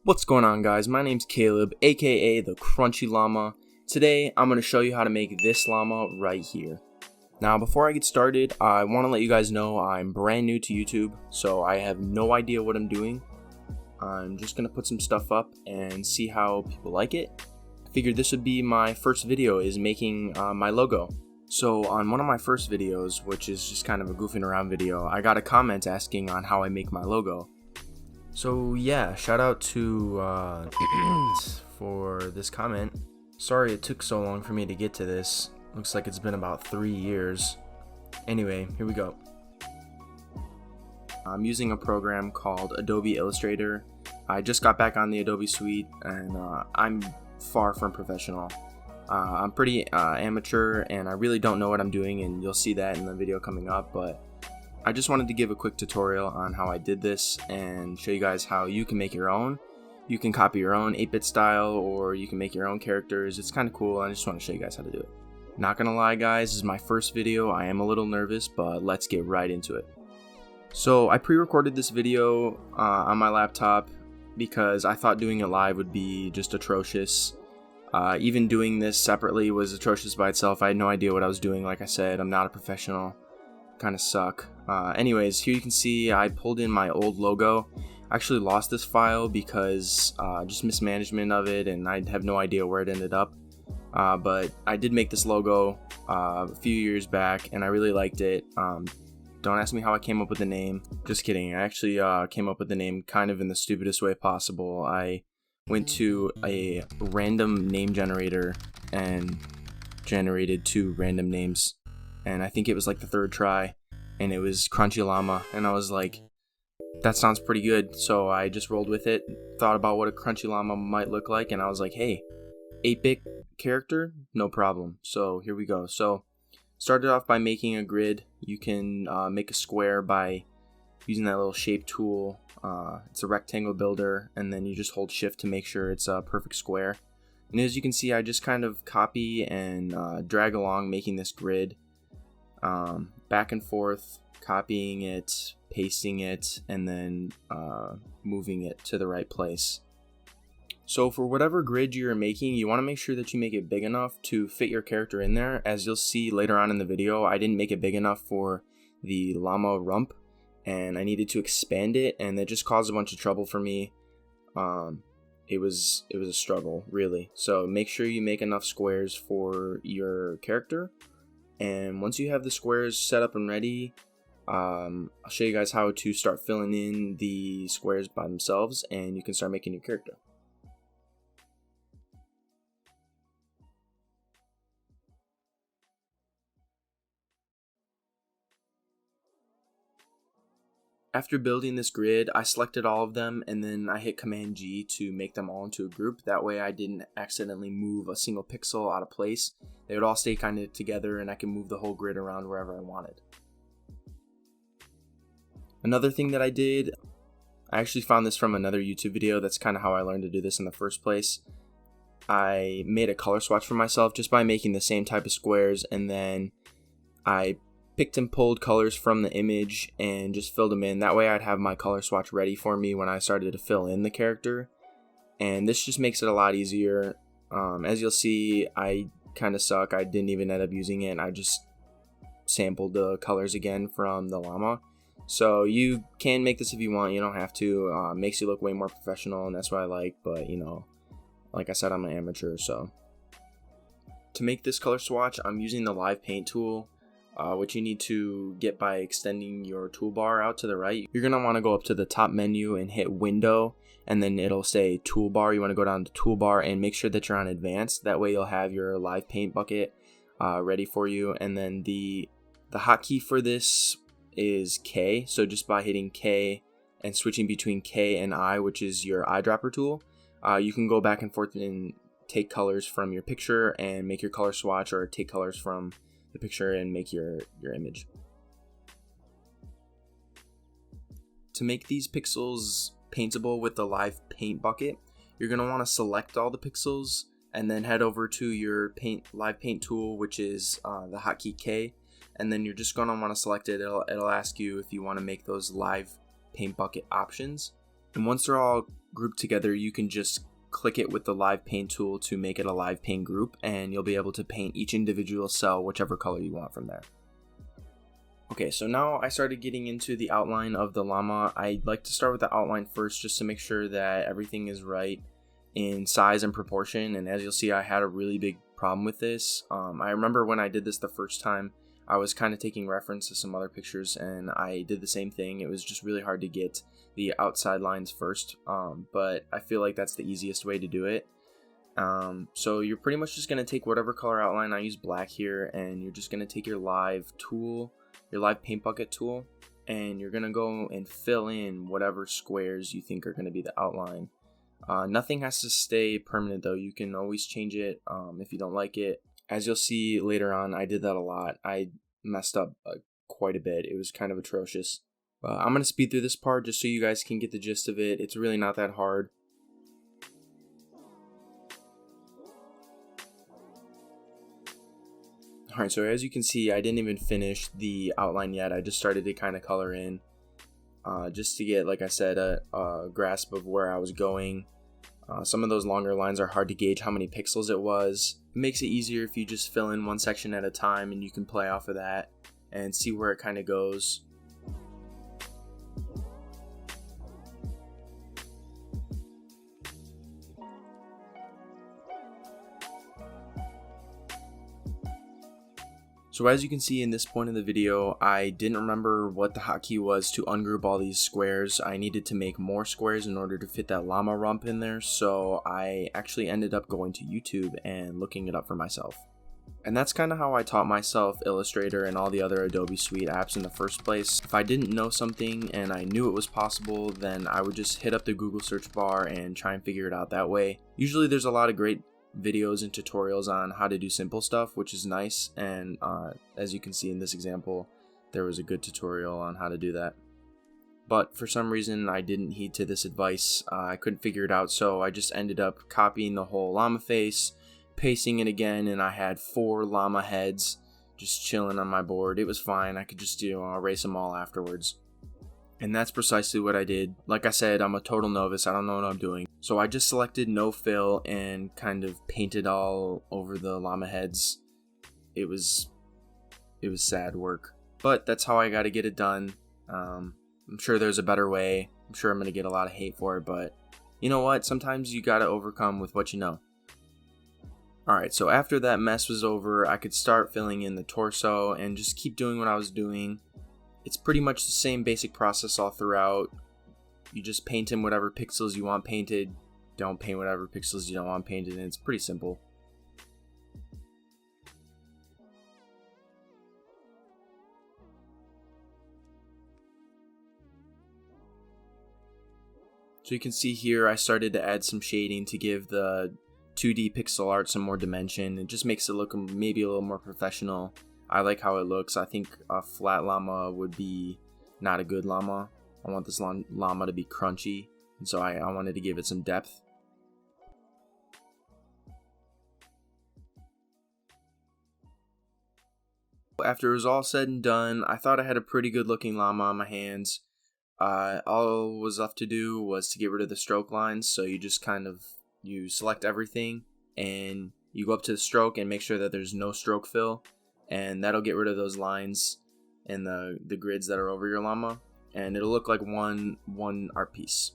What's going on, guys? My name's Caleb, aka the Crunchy Llama. Today I'm going to show you how to make this llama right here. Now before I get started, I want to let you guys know I'm brand new to YouTube, so I have no idea what I'm doing. I'm just going to put some stuff up and see how people like it. I figured this would be my first video, is making my logo. So on one of my first videos, which is just kind of a goofing around video, I got a comment asking on how I make my logo. So yeah, shout out to for this comment. Sorry it took so long for me to get to this. Looks like it's been about 3 years. Anyway, here we go. I'm using a program called Adobe Illustrator. I just got back on the Adobe suite and I'm far from professional. I'm pretty amateur and I really don't know what I'm doing, and you'll see that in the video coming up, but I just wanted to give a quick tutorial on how I did this and show you guys how you can make your own. You can copy your own 8-bit style, or you can make your own characters. It's kind of cool. I just want to show you guys how to do it. Not gonna lie, guys, this is my first video. I am a little nervous, but let's get right into it. So I pre-recorded this video on my laptop because I thought doing it live would be just atrocious. Even doing this separately was atrocious by itself. I had no idea what I was doing. Like I said, I'm not a professional. Kind of suck. Anyways, here you can see I pulled in my old logo. I actually lost this file because just mismanagement of it, and I have no idea where it ended up. But I did make this logo a few years back, and I really liked it. Don't ask me how I came up with the name. Just kidding. I actually came up with the name kind of in the stupidest way possible. I went to a random name generator and generated 2 random names. And I think it was like the 3rd try, and it was Crunchy Llama, and I was like, that sounds pretty good. So I just rolled with it, thought about what a Crunchy Llama might look like, and I was like, hey, 8-bit character, no problem. So here we go. So started off by making a grid. You can make a square by using that little shape tool. It's a rectangle builder, and then you just hold shift to make sure it's a perfect square. And as you can see, I just kind of copy and drag along making this grid. Back and forth, copying it, pasting it, and then moving it to the right place. So for whatever grid you're making, you want to make sure that you make it big enough to fit your character in there. As you'll see later on in the video, I didn't make it big enough for the llama rump, and I needed to expand it, and that just caused a bunch of trouble for me. It was a struggle, really. So make sure you make enough squares for your character. And once you have the squares set up and ready, I'll show you guys how to start filling in the squares by themselves, and you can start making your character. After building this grid, I selected all of them, and then I hit Command G to make them all into a group. That way I didn't accidentally move a single pixel out of place. They would all stay kind of together, and I can move the whole grid around wherever I wanted. Another thing that I did, I actually found this from another YouTube video. That's kind of how I learned to do this in the first place. I made a color swatch for myself just by making the same type of squares, and then I picked and pulled colors from the image and just filled them in. That way I'd have my color swatch ready for me when I started to fill in the character. And this just makes it a lot easier. As you'll see, I kind of suck. I didn't even end up using it. I just sampled the colors again from the llama. So you can make this if you want. You don't have to. Makes you look way more professional, and that's what I like. But you know, like I said, I'm an amateur. So to make this color swatch, I'm using the live paint tool. Which you need to get by extending your toolbar out to the right. You're going to want to go up to the top menu and hit window, and then it'll say toolbar. You want to go down to toolbar and make sure that you're on advanced. That way you'll have your live paint bucket ready for you. And then the hotkey for this is K. So just by hitting K and switching between K and I, which is your eyedropper tool, you can go back and forth and take colors from your picture and make your color swatch, or take colors from the picture and make your image. To make these pixels paintable with the live paint bucket, you're going to want to select all the pixels and then head over to your live paint tool, which is the hotkey K, and then you're just going to want to select it. It'll ask you if you want to make those live paint bucket options. And once they're all grouped together, you can just click it with the live paint tool to make it a live paint group, and you'll be able to paint each individual cell whichever color you want from there. Okay, so now I started getting into the outline of the llama. I like to start with the outline first just to make sure that everything is right in size and proportion, and as you'll see, I had a really big problem with this. I remember when I did this the first time, I was kind of taking reference to some other pictures, and I did the same thing. It was just really hard to get the outside lines first, but I feel like that's the easiest way to do it. So you're pretty much just going to take whatever color outline. I use black here, and you're just going to take your live tool, your live paint bucket tool, and you're going to go and fill in whatever squares you think are going to be the outline. Nothing has to stay permanent though. You can always change it if you don't like it. As you'll see later on, I did that a lot. I messed up quite a bit. It was kind of atrocious. I'm going to speed through this part just so you guys can get the gist of it. It's really not that hard. Alright, so as you can see, I didn't even finish the outline yet. I just started to kind of color in just to get, like I said, a grasp of where I was going. Some of those longer lines are hard to gauge how many pixels it was. It makes it easier if you just fill in one section at a time, and you can play off of that and see where it kind of goes. So as you can see in this point in the video, I didn't remember what the hotkey was to ungroup all these squares. I needed to make more squares in order to fit that llama rump in there, so I actually ended up going to YouTube and looking it up for myself. And that's kind of how I taught myself Illustrator and all the other Adobe Suite apps in the first place. If I didn't know something and I knew it was possible, then I would just hit up the Google search bar and try and figure it out that way. Usually there's a lot of great videos and tutorials on how to do simple stuff, which is nice, and as you can see in this example, there was a good tutorial on how to do that. But for some reason I didn't heed to this advice. I couldn't figure it out, so I just ended up copying the whole llama face, pasting it again, and I had 4 llama heads just chilling on my board. It was fine. I could just erase them all afterwards. And that's precisely what I did. Like I said, I'm a total novice. I don't know what I'm doing. So I just selected no fill and kind of painted all over the llama heads. It was sad work. But that's how I got to get it done. I'm sure there's a better way. I'm sure I'm going to get a lot of hate for it. But you know what? Sometimes you got to overcome with what you know. Alright, so after that mess was over, I could start filling in the torso and just keep doing what I was doing. It's pretty much the same basic process all throughout. You just paint in whatever pixels you want painted. Don't paint whatever pixels you don't want painted, and it's pretty simple. So you can see here I started to add some shading to give the 2D pixel art some more dimension. It just makes it look maybe a little more professional. I like how it looks. I think a flat llama would be not a good llama. I want this llama to be crunchy, and so I wanted to give it some depth. After it was all said and done, I thought I had a pretty good looking llama on my hands. All was left to do was to get rid of the stroke lines, so you just you select everything and you go up to the stroke and make sure that there's no stroke fill, and that'll get rid of those lines and the grids that are over your llama, and it'll look like one art piece.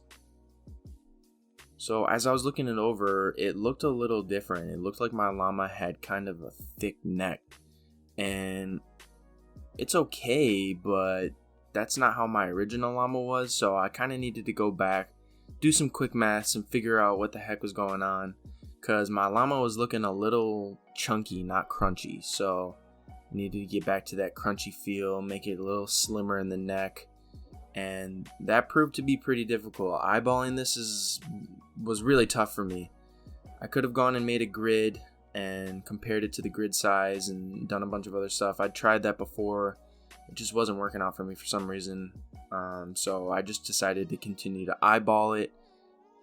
So as I was looking it over, it looked a little different. It looked like my llama had kind of a thick neck, and it's okay, but that's not how my original llama was, so I kind of needed to go back, do some quick maths, and figure out what the heck was going on, because my llama was looking a little chunky, not crunchy, so I needed to get back to that crunchy feel, make it a little slimmer in the neck, and that proved to be pretty difficult. Eyeballing this was really tough for me. I could have gone and made a grid and compared it to the grid size and done a bunch of other stuff. I'd tried that before. It just wasn't working out for me for some reason. So I just decided to continue to eyeball it,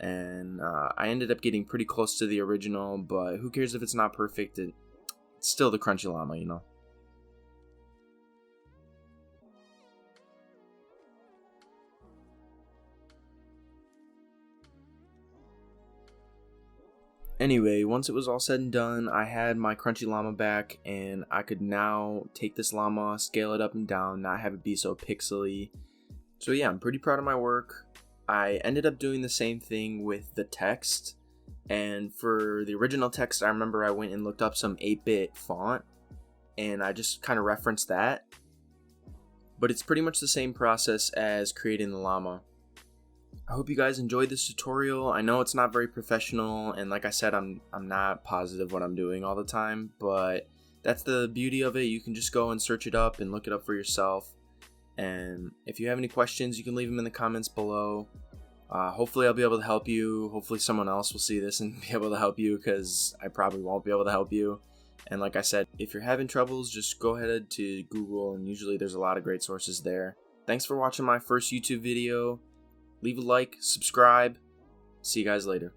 and I ended up getting pretty close to the original, but who cares if it's not perfect? It's still the crunchy llama, you know. Anyway, once it was all said and done, I had my crunchy llama back, and I could now take this llama, scale it up and down, not have it be so pixely. So yeah, I'm pretty proud of my work. I ended up doing the same thing with the text, and for the original text, I remember I went and looked up some 8-bit font, and I just kind of referenced that. But it's pretty much the same process as creating the llama. I hope you guys enjoyed this tutorial. I know it's not very professional, and like I said, I'm not positive what I'm doing all the time, but that's the beauty of it. You can just go and search it up and look it up for yourself. And if you have any questions, you can leave them in the comments below. Hopefully I'll be able to help you. Hopefully someone else will see this and be able to help you, because I probably won't be able to help you. And like I said, if you're having troubles, just go ahead to Google, and usually there's a lot of great sources there. Thanks for watching my first YouTube video. Leave a like, subscribe. See you guys later.